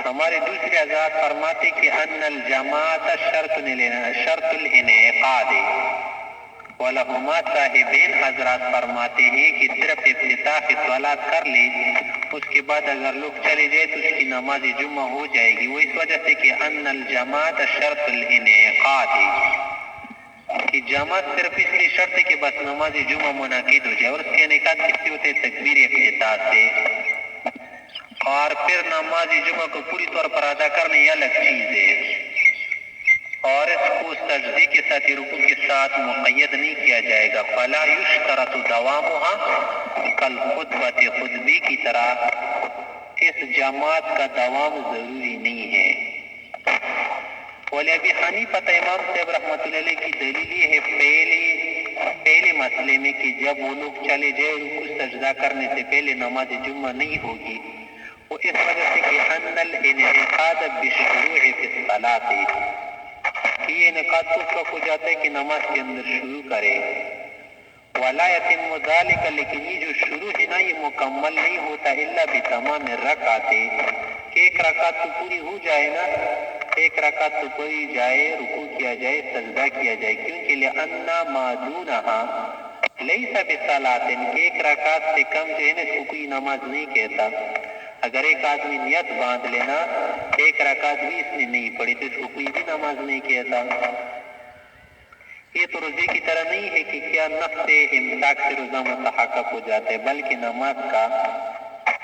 ہمارے دوسرے حضرات فرماتے کہ ان الجماعت شرط الانعقاد، وَلَهُمَا صاحبین حضرات فرماتے ہیں کہ صرف افتتاح صلاۃ کر لے، اس کے بعد اگر لوگ چلے جائے تو اس کی نماز جمعہ ہو جائے گی، وہ اس وجہ سے کہ ان الجماعت شرط الانعقاد، کہ جماعت صرف اس لیے شرط ہے کہ بس نماز جمعہ منعقد ہو جائے، اور اس کے انعقاد کس سے ہوتے؟ تکبیر افتتاح سے۔ اور پھر نماز جمعہ کو پوری طور پر ادا کرنا یہ الگ چیز ہے، اور اس کو سجدے کے ساتھ رکوع کے ساتھ مقید نہیں کیا جائے گا۔ فلا یشترط دوامها کل خطبۃ، خطبے کی طرح اس جماعت کا دوام ضروری نہیں ہے۔ ابی حنیفہ امام صاحب رحمۃ اللہ علیہ کی دلیل یہ ہے پہلے مسئلے میں کہ جب وہ لوگ چلے جائے رکوع سجدہ کرنے سے پہلے نماز جمعہ نہیں ہوگی، وہ اس وجہ سے کہ ان الانعقاد بالشروع فی الصلاۃ، کہ یہ انعقاد اس وقت ہو جاتا ہے کہ نماز کے اندر شروع کرے، ولا یتم ذلک، لیکن یہ جو شروع ہے نا یہ مکمل نہیں ہوتا الا بتمام الرکعات، کہ ایک رکعت تو پوری ہو جائے نا، ایک رکعت تو پڑھی جائے، رکوع کیا جائے، سجدہ کیا جائے، کیونکہ لأن ما دونها لیس بصلاۃ، کہ ایک رکعت سے کم جو ہے نا اس کو کوئی نماز نہیں کہتا۔ اگر ایک آدمی نیت باندھ لینا ایک رکعت بھی اس نے نہیں پڑھی تو اس کو کوئی بھی نماز نہیں کہتا۔ یہ تو روزے کی طرح نہیں ہے کہ کیا نفس امساک سے روزہ مستحقق ہو جاتا ہے، بلکہ نماز کا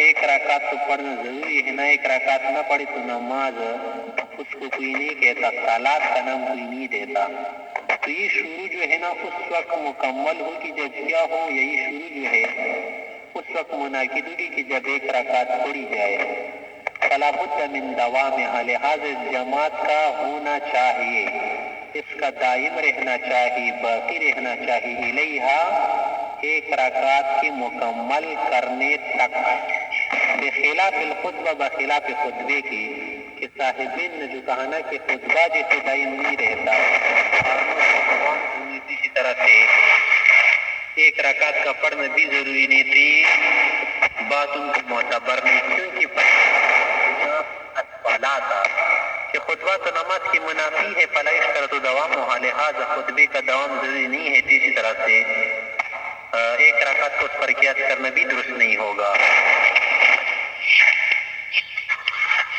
ایک رکعت تو پڑھنا ضروری ہے نا، ایک رکعت نہ پڑھی تو نماز اس کو کوئی نہیں کہتا، صلاۃ کا نام کوئی نہیں دیتا۔ تو یہ شروع جو ہے نا اس وقت مکمل ہوگی جب کیا ہو، یہی شروع جو ہے اس وقت منعقد ہوگی کہ جب ایک رکعت پڑھی جائے۔ فلا بد من دوامها، لہذا جماعت کا ہونا چاہیے، اس کا دائم رہنا چاہیے، باقی رہنا چاہیے، الیہا، ایک رکعت کی مکمل کرنے تک، بخلاف الخطبہ، بخلاف خطبے کی، کہ صاحبین نے جو کہا نا کہ خطبہ جیسے دائم نہیں رہتا، اسی طرح سے ایک رکعت کا پڑھنا بھی ضروری نہیں تھی، بات ان کو معتبر نہیں، کیونکہ تھا کہ خطبہ تو نماز کی منافی ہے، فلا یشترط دوامها، لہذا خطبے کا دوام ضروری نہیں ہے، اسی طرح سے ایک رکعت کو اس پر قیاس کرنا بھی درست نہیں ہوگا۔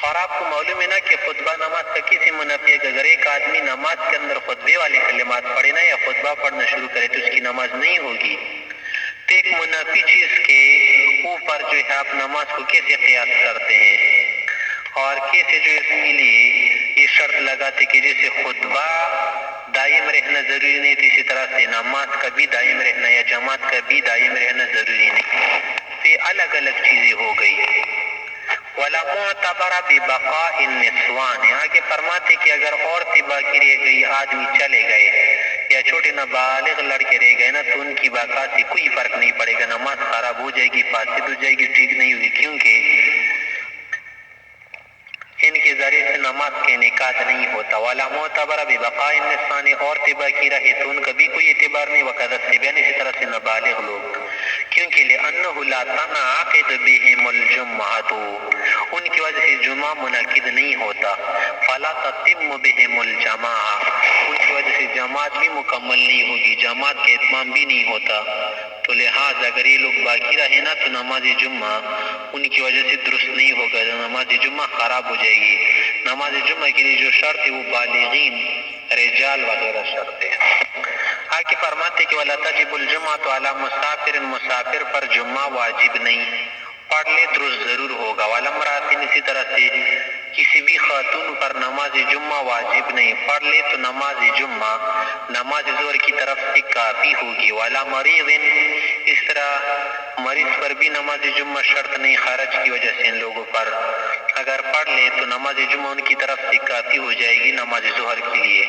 اور آپ کو معلوم ہے نا کہ خطبہ نماز کا کسی منافی ہے کہ اگر ایک آدمی نماز کے اندر خطبے والے کلمات پڑھے نا یا خطبہ پڑھنا شروع کرے تو اس کی نماز نہیں ہوگی۔ تو ایک منافی چیز کے اوپر جو ہے آپ نماز کو کیسے قیاس کرتے ہیں، اور کیسے جو اس کے لیے یہ شرط لگاتے کہ جیسے خطبہ دائم رہنا ضروری نہیں، اسی طرح سے نماز کا بھی دائم رہنا یا جماعت کا بھی دائم رہنا ضروری نہیں، تو یہ الگ الگ چیزیں ہو گئی۔ وَلَا مُعْتَبَرَ بِبَقَاءِ النِّسْوَانِ، آگے فرماتے کہ اگر عورتیں باقی رہ گئی، آدمی چلے گئے یا چھوٹے نابالغ لڑکے رہ گئے نا تو ان کی بقا سے کوئی فرق نہیں پڑے گا، نماز خراب ہو جائے گی، فاسد ہو جائے گی، ٹھیک نہیں ہوگی، کیونکہ ان کے ذریعے سے نماز کے انعقاد نہیں ہوتا۔ وَلَا مُعْتَبَرَ بِبَقَاءِ النِّسْوَانِ، عورتیں باقی رہے تو ان کا بھی کوئی اعتبار نہیں، وَقَدَ الصِّبْيَانِ، اسی طرح سے نابالغ لوگ، کیونکہ لِأَنَّهُ لَا تَنْعَقِدُ بِهِمُ الْجُمْعَةُ، ان کی وجہ سے جمعہ منعقد نہیں ہوتا، فَلَا تَتِمُّ بِهِمُ الْجَمَاعَةُ، ان کی وجہ سے جماعت بھی مکمل نہیں ہوگی، جماعت کا اتمام بھی نہیں ہوتا، تو لہٰذا اگر یہ لوگ باقی رہے نا تو نماز جمعہ ان کی وجہ سے درست نہیں ہوگا، نماز جمعہ خراب ہو جائے گی۔ نماز جمعہ کے لیے جو شرط ہے وہ بالغین، رجال وغیرہ شرط ہے۔ آگے فرماتے کہ وَلَا تَجِبُ الْجُمْعَةُ عَلَى مُسَافِرٍ، مسافر پر جمعہ واجب نہیں، پڑھ لے درست ضرور ہوگا۔ وَلَا امْرَأَةٍ، اسی طرح سے کسی بھی خاتون پر نماز جمعہ واجب نہیں، پڑھ لے تو نماز جمعہ نماز ظہر کی طرف سے کافی ہوگی۔ وَلَا مَرِيضٍ، اس طرح مریض پر بھی نماز جمعہ شرط نہیں، خارج کی وجہ سے ان لوگوں پر اگر پڑھ لے تو نماز جمعہ ان کی طرف سے کافی ہو جائے گی نماز ظہر کے لیے۔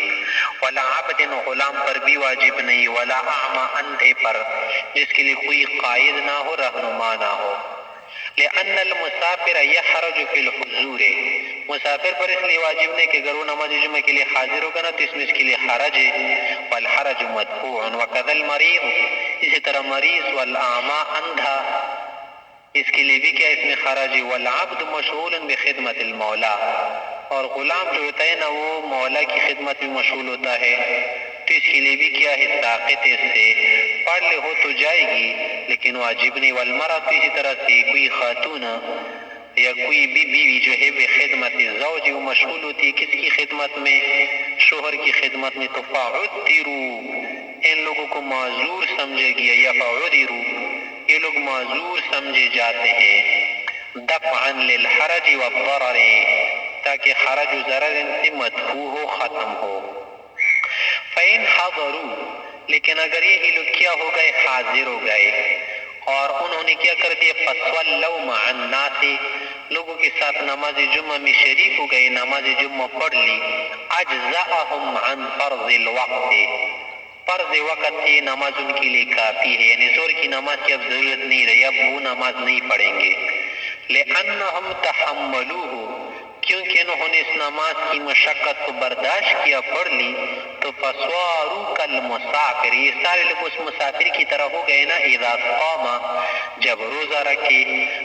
وَلَا عَبْدٍ، غلام پر بھی واجب نہیں۔ وَلَا أَعْمَى، اندھے پر جس کے لیے کوئی قائد نہ ہو، رہنما نہ ہو۔ لأن المسافر يحرج في الحضور، مسافر پر اس لیے واجب نہیں کہ اگر وہ نماز جمعہ کے لیے حاضر ہوگا نا تو اس میں اس کے لیے حرج ہے، والحرج مدفوع، وكذا المریض، اسی طرح مریض، والاعمى، اندھا، اس کے لیے بھی کیا اس میں حرج ہے۔ والعبد مشغول بخدمت المولا، اور غلام جو ہوتا ہے نا وہ مولا کی خدمت میں مشغول ہوتا ہے، تو اس کے لیے بھی کیا ہے ساقط ہے، اس سے پڑھ لے ہو تو جائے گی لیکن واجب نہیں۔ والمرأة، اسی طرح سے کوئی خاتون یا کوئی بھی بیوی جو ہے بے خدمت زوج، وہ مشغول ہوتی ہے کس کی خدمت میں، شوہر کی خدمت میں، تو فعذروا، ان لوگوں کو معذور سمجھے گیا، یا فعذروا، یہ لوگ معذور سمجھے جاتے ہیں۔ دفعا للحرج والضرر، تاکہ حرج و ضرر ان سے مدفوع ہو، ختم ہو۔ فَإِنْ حَضَرُوا، لیکن اگر یہ لوگ کیا ہو گئے، حاضر ہو گئے اور انہوں نے کیا کر دیا، فَصَلَّوْا مَعَ النَّاسِ، لوگوں کے ساتھ نماز جمعہ میں شریک ہو گئے، نماز جمعہ پڑھ لی، اجزأہم عن فرض الوقت، فرض وقت کی نماز ان کے لیے کافی ہے، یعنی زور کی نماز کی اب ضرورت نہیں رہی، اب وہ نماز نہیں پڑھیں گے۔ لأنہم تحملوہ، کیونکہ انہوں نے اس نماز کی مشقت کو برداشت کیا، پڑھ لی، تو فَصَوَارُوا كَالْمُسَافِرِ، یہ سارے لوگ اس مسافر کی طرح ہو گئے نا، اذا قام، جب روزہ رکھے،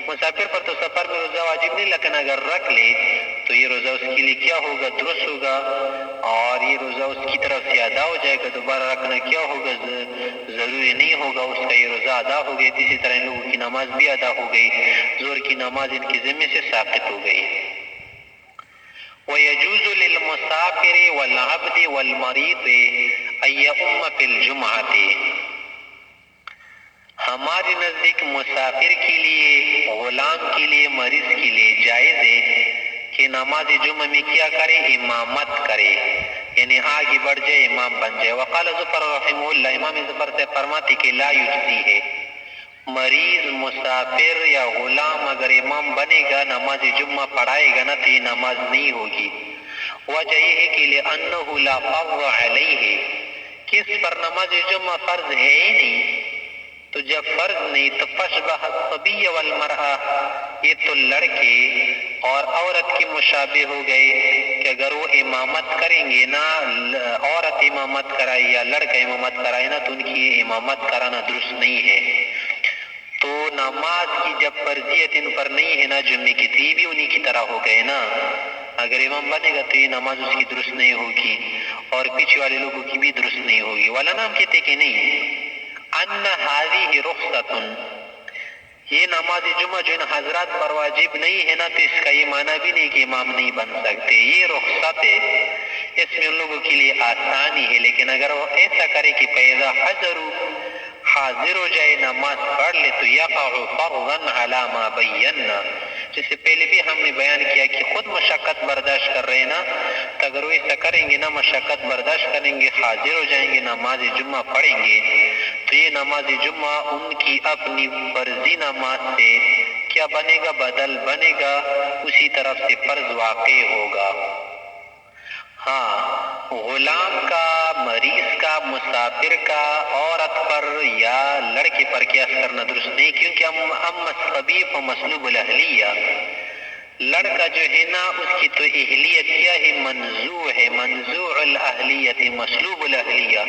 مسافر پر تو سفر میں روزہ واجب نہیں، لیکن اگر رکھ لے تو یہ روزہ اس کے لیے کیا ہوگا، درست ہوگا، اور یہ روزہ اس کی طرف سے ادا ہو جائے گا، دوبارہ رکھنا کیا ہوگا، ضروری نہیں ہوگا، اس کا یہ روزہ ادا ہو گئی۔ اسی طرح ان لوگوں کی نماز بھی ادا ہو گئی، ظہر کی نماز ان کے ذمے سے ساقط ہو گئی۔ وَيَجُوزُ لِلْمُسَافِرِ وَالْعَبْدِ وَالْمَرِيضِ أَن يَؤُمَّ فِي الْجُمْعَةِ، ہمارے نزدیک مسافر کے لیے، غلام کے لیے، مریض کے لیے جائز ہے کہ نماز جمعہ میں کیا کرے، امامت کرے، یعنی آگے بڑھ جائے، امام بن جائے۔ وقال ظفر رحمہ اللہ، امام ظفر سے فرماتے کہ لا یجزی ہے، مریض، مسافر یا غلام اگر امام بنے گا، نماز جمعہ پڑھائے گا نا، تو یہ نماز نہیں ہوگی۔ وجہ یہ ہے کہ لأنہ لا فرض علیہ، کس پر نماز جمعہ فرض ہے ہی نہیں، تو جب فرض نہیں تو فشبہ الصبی والمرأة، یہ تو لڑکے اور عورت کے مشابہ ہو گئے کہ اگر وہ امامت کریں گے نا، عورت امامت کرائے یا لڑکا امامت کرائے نا، تو ان کی امامت کرانا درست نہیں ہے۔ تو نماز کی جب فرضیت ان پر نہیں ہے نا جمعے کی، تو یہ بھی انہی کی طرح ہو گئے نا، اگر امام بنے گا تو یہ نماز اس کی درست نہیں ہوگی، اور پیچھے والے لوگوں کی بھی درست نہیں ہوگی۔ والا نام کہتے کہ نہیں، ان هذه رخصۃ، یہ نماز جمعہ جو ان حضرات پر واجب نہیں ہے نا، تو اس کا یہ معنی بھی نہیں کہ امام نہیں بن سکتے، یہ رخصت ہے، اس میں ان لوگوں کے لیے آسانی ہے۔ لیکن اگر وہ ایسا کرے کہ فَإِذَا حَضَرُوا، حاضر ہو جائے، نماز پڑھ لے، تو يَقَعُ فَرْضًا عَلَى مَا بَيَّنَّا، جس سے پہلے بھی ہم نے بیان کیا کہ خود مشقت برداشت کر رہے ہیں نا، تو اگر وہ ایسا کریں گے نا، مشقت برداشت کریں گے، حاضر ہو جائیں گے، نماز جمعہ پڑھیں گے، تو یہ نماز جمعہ ان کی اپنی فرضی نماز سے کیا بنے گا، بدل بنے گا، اسی طرف سے فرض واقع ہوگا۔ ہاں، غلام کا، مریض کا، مسافر کا، عورت پر یا لڑکے پر قیاس کرنا درست نہیں، کیونکہ اما الصبی فمسلوب الاہلیہ، لڑکا جو ہے نا اس کی تو اہلیت کیا ہے، منزوع ہے، منزوع الاہلیت، مسلوب الاہلیہ،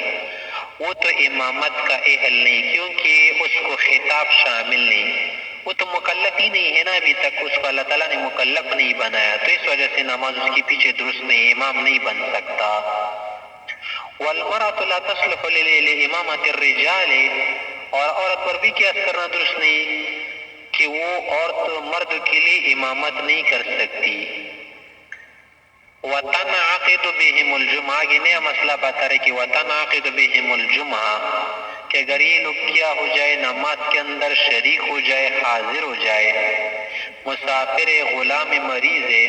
وہ تو امامت کا اہل نہیں، کیونکہ اس کو خطاب شامل نہیں، وہ تو مکلف ہی نہیں ہے نا، ابھی تک اس کو اللہ تعالیٰ نے مکلف نہیں بنایا، تو اس وجہ سے نماز اس کے پیچھے درست نہیں، امام نہیں بن سکتا۔ والمرأة لا تصلح لإمامة الرجال، اور عورت پر بھی قیاس کرنا درست نہیں کہ وہ عورت مرد کے لیے امامت نہیں کر سکتی۔ وَتَنْعَقِدُ بِهِمُ الْجُمْعَةِ، آگے نیا مسئلہ بتا رہے کہ وَتَنْعَقِدُ بِهِمُ الْجُمْعَةِ، کہ اگر یہ لوگ کیا ہو جائے، نماز کے اندر شریک ہو جائے، حاضر ہو جائے، مسافر غلام مریض ہے،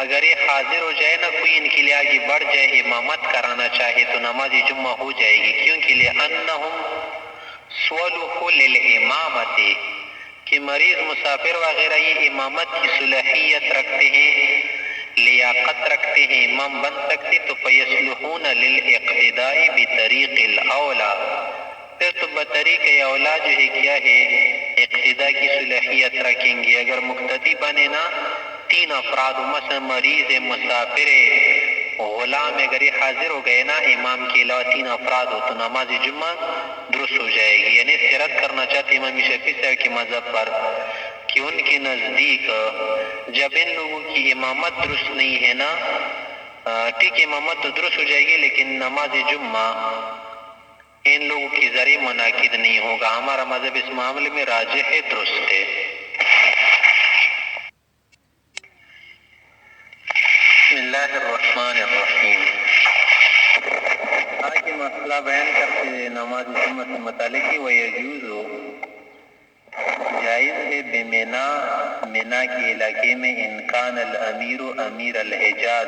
اگر یہ حاضر ہو جائے نا، کوئی ان کے لیے آگے بڑھ جائے، امامت کرانا چاہے، تو نماز جمعہ ہو جائے گی، کیونکہ لِأَنَّهُمْ صَلُحُوا لِلْإِمَامَةِ، کہ مریض، مسافر وغیرہ یہ امامت کی صلاحیت رکھتے ہیں، لیاقت رکھتے ہیں، امام بن سکتے، تو فَيَصْلُحُونَ لِلْإِقْتِدَاءِ بِطَرِيقِ الْأَوْلَى، پھر تو بطریق اولا جو ہے کیا ہے، اقتداء کی صلاحیت رکھیں گے۔ اگر مقتدی بنے نا تین افراد، مثلا مریض، مسافر، غلام، اگر یہ حاضر ہو گئے نا امام کے علاوہ تین افراد ہو، تو نماز جمعہ درست ہو جائے گی۔ یعنی اس سے رد کرنا چاہتے امام شافعی صاحب کے مذہب پر کہ ان کے نزدیک جب ان لوگوں کی امامت درست نہیں ہے نا، ٹھیک امامت تو درست ہو جائے گی، لیکن نماز جمعہ ان لوگوں کے ذریعے منعقد نہیں ہوگا۔ ہمارا مذہب اس معاملے میں راجح ہے، درست ہے۔ بسم اللہ الرحمن الرحیم، آگے مسئلہ بیان کرتے ہیں نماز جمعہ سے متعلق، وَيَجُوزُ، جائز ہے بمینا منا کے علاقے میں انکان الامیر امیر الحجاز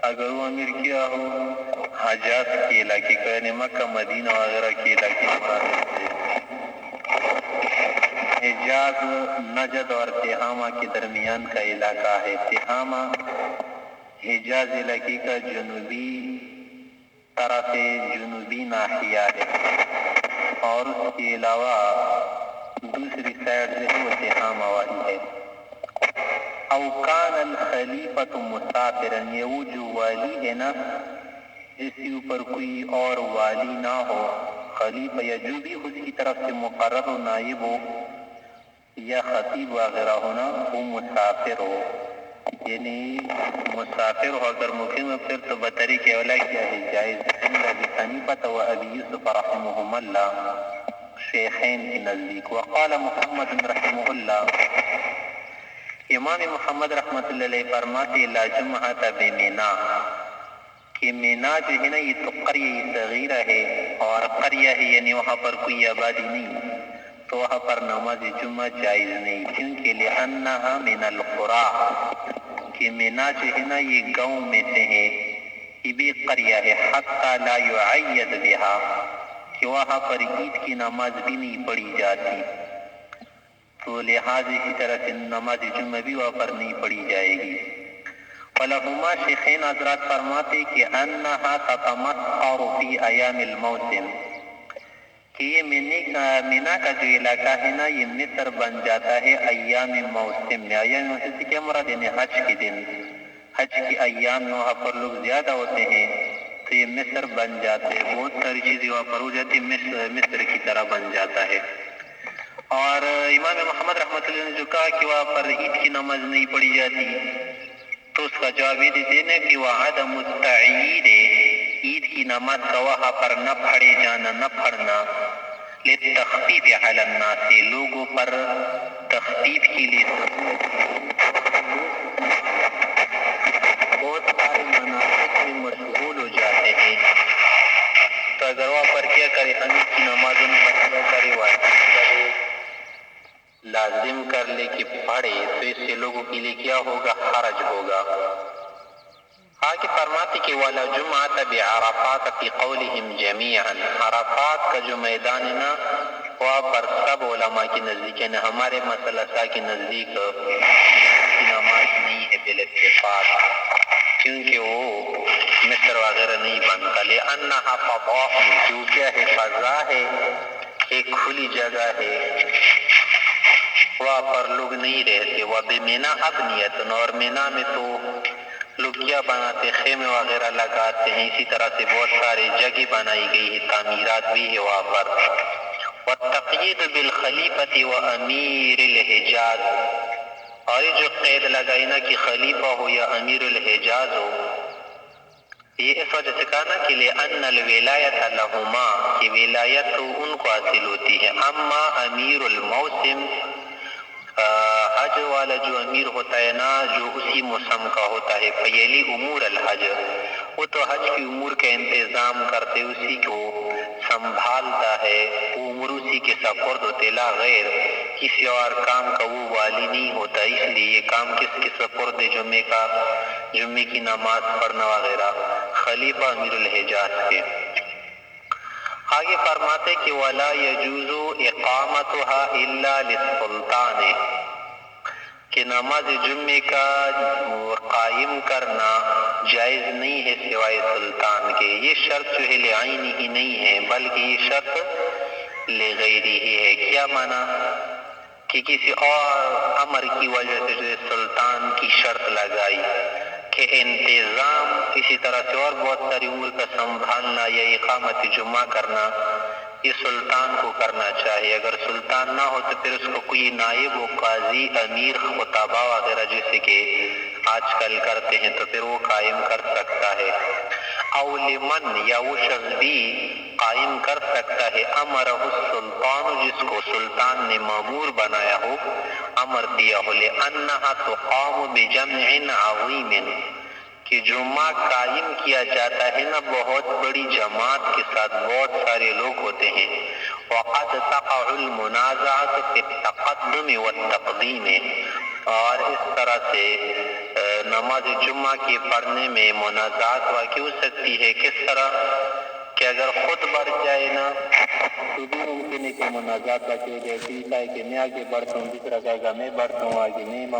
اگر وہ امیر کیا ہو حجاز کے علاقے کا یعنی مکہ مدینہ وغیرہ کے علاقے میں حجاز نجد اور تہامہ کے درمیان کا علاقہ ہے. تہامہ حجاز علاقے کا جنوبی طرف جنوبی ناحیہ ہے اور اس کے علاوہ دوسری سائڈ سے وہ تہامہ والی ہے. او کان الخلیفۃ مسافرا یہ وہ جو والی ہے نا جس کے اوپر کوئی اور والی نہ ہو خلیفہ یا جو بھی اس کی طرف سے مقرر و نائب ہو یا خطیب وغیرہ ہونا وہ مسافر ہو یعنی مسافر ہو اگر مقیم پھر تو بطریق اولا کیا ہے جائز عند ابی حنیفہ و ابی یوسف رحمہم اللہ شیخین کے نزدیک. وقال محمد رحمہ اللہ امام محمد رحمۃ اللہ علیہ فرماتے لا جمعۃ بمینا کہ مینا جو ہے نا یہ تو قریہ صغیرہ ہے اور قریہ ہے یعنی وہاں پر کوئی آبادی نہیں تو وہاں پر نماز جمعہ جائز نہیں کیونکہ لأنہا من القریٰ کہ مینا جو ہے نا یہ گاؤں میں سے ہے یہ بھی قریہ ہے حتی لا یعید بہا کہ وہاں پر عید کی نماز بھی نہیں پڑھی جاتی تو لہٰذا اسی طرح سے نماز جمعہ بھی وہاں پر نہیں پڑھی جائے گی. فلہما شیخین حضرات فرماتے کہ انہا تتمسخر فی ایام الموسم کہ یہ مینا کا جو علاقہ ہے نا یہ مصر بن جاتا ہے ایام موسم میں. ایام موسم سے کیا مراد ہے حج کے دن حج کے ایام میں وہاں پر لوگ زیادہ ہوتے ہیں تو یہ مصر بن جاتے ہیں بہت ساری چیزیں وہاں پر ہو جاتی مصر کی طرح بن جاتا ہے. اور امام محمد رحمۃ اللہ نے جو کہا کہ وہاں پر عید کی نماز نہیں پڑھی جاتی تو اس کا جواب یہ دیتے ہیں کہ وہ عدم التعیید عید کی نماز کا وہاں پر نہ پڑھے جانا نہ پڑھنا للتخفیف علی الناس لوگوں پر تخفیف کے لیے بہت سارے مناسک میں مشغول ہو جاتے ہیں تو اگر وہاں پر کیا کرے ہم اس کی نماز ان پر کیا کرے واجب کرے لازم کر لے کہ پڑھے تو اس سے لوگوں کے لیے کیا ہوگا حرج ہوگا. آگے فرماتے کہ وَلَا جُمْعَةَ بِعَرَفَاتَ فِي قَوْلِهِمْ جَمِيعًا عرفات کا جو میدان ہے نا وہاں پر سب علماء کی نزدیک ہے ہمارے مسلسہ کے نزدیک کی نماز نہیں ہے بالاتفاق کیونکہ وہ مصر وغیرہ نہیں بنتا لأنها فضاء جو کیا ہے فضا ہے ایک کھلی جگہ ہے وہاں پر لوگ نہیں رہتے. وَبِمِنَا أَبْنِيَةٌ اور مینا میں تو لوگ کیا بناتے خیمے وغیرہ لگاتے ہیں اسی طرح سے بہت ساری جگہ بنائی گئی ہے تعمیرات بھی ہے وہاں پر. وَالتَّقْيِيدُ بِالْخَلِيفَةِ وَأَمِيرِ الْحِجَازِ اور یہ جو قید لگائی نا کہ خلیفہ ہو یا امیر الحجاز ہو یہ اس وجہ سے کہا نا کہ لأن الولایت لہما کہ ولایت تو ان کو حاصل ہوتی ہے. اما امیر الموسم حج والا جو امیر ہوتا ہے نا جو اسی موسم کا ہوتا ہے فیلی امور الحج وہ تو حج کی امور کا انتظام کرتے اسی کو سنبھالتا ہے وہ امور اسی کے سپرد ہوتے لا غیر کسی اور کام کا وہ والی نہیں ہوتا اس لیے یہ کام کس کے سپرد جمعے کی نماز پڑھنا وغیرہ خلیفہ امیر الحجاز کے. آگے فرماتے کہ وَلَا يَجُوزُ إِقَامَتُهَا إِلَّا لِلسُّلْطَانِ کہ نماز جمعے کا قائم کرنا جائز نہیں ہے سوائے سلطان کے. یہ شرط جو ہے لعینہ ہی نہیں ہے بلکہ یہ شرط لغیرہ ہی ہے. کیا معنی کہ کسی اور امر کی وجہ سے جو سلطان کی شرط لگائی کہ انتظام اسی طرح سے اور بہت ساری امور کا سنبھالنا یا اقامت جمعہ کرنا یہ سلطان کو کرنا چاہیے. اگر سلطان نہ ہو تو پھر اس کو کوئی نائب و قاضی امیر خطبہ وغیرہ جیسے کہ آج کل کرتے ہیں تو پھر وہ قائم کر سکتا ہے. او لمن یا وہ شخص بھی قائم کر سکتا ہے امرہ السلطان جس کو سلطان نے مامور بنایا ہو امر دیا ہو لأنہا تقام بجمع عظیم کہ جمعہ قائم کیا جاتا ہے نا بہت بڑی جماعت کے ساتھ بہت سارے لوگ ہوتے ہیں وقد تقع المنازعة في التقدم والتقدیم، اور اس طرح سے نماز جمعہ کی پڑھنے میں منازعات واقع ہو سکتی ہے۔ کس طرح کہ اگر خود بڑھ جائے نا تو بھی ممکن ہے کہ منازعات واقع ہو جائے، کہ میں آگے بڑھتا ہوں، دوسرا کہے گا میں بڑھتا ہوں آگے، میں امام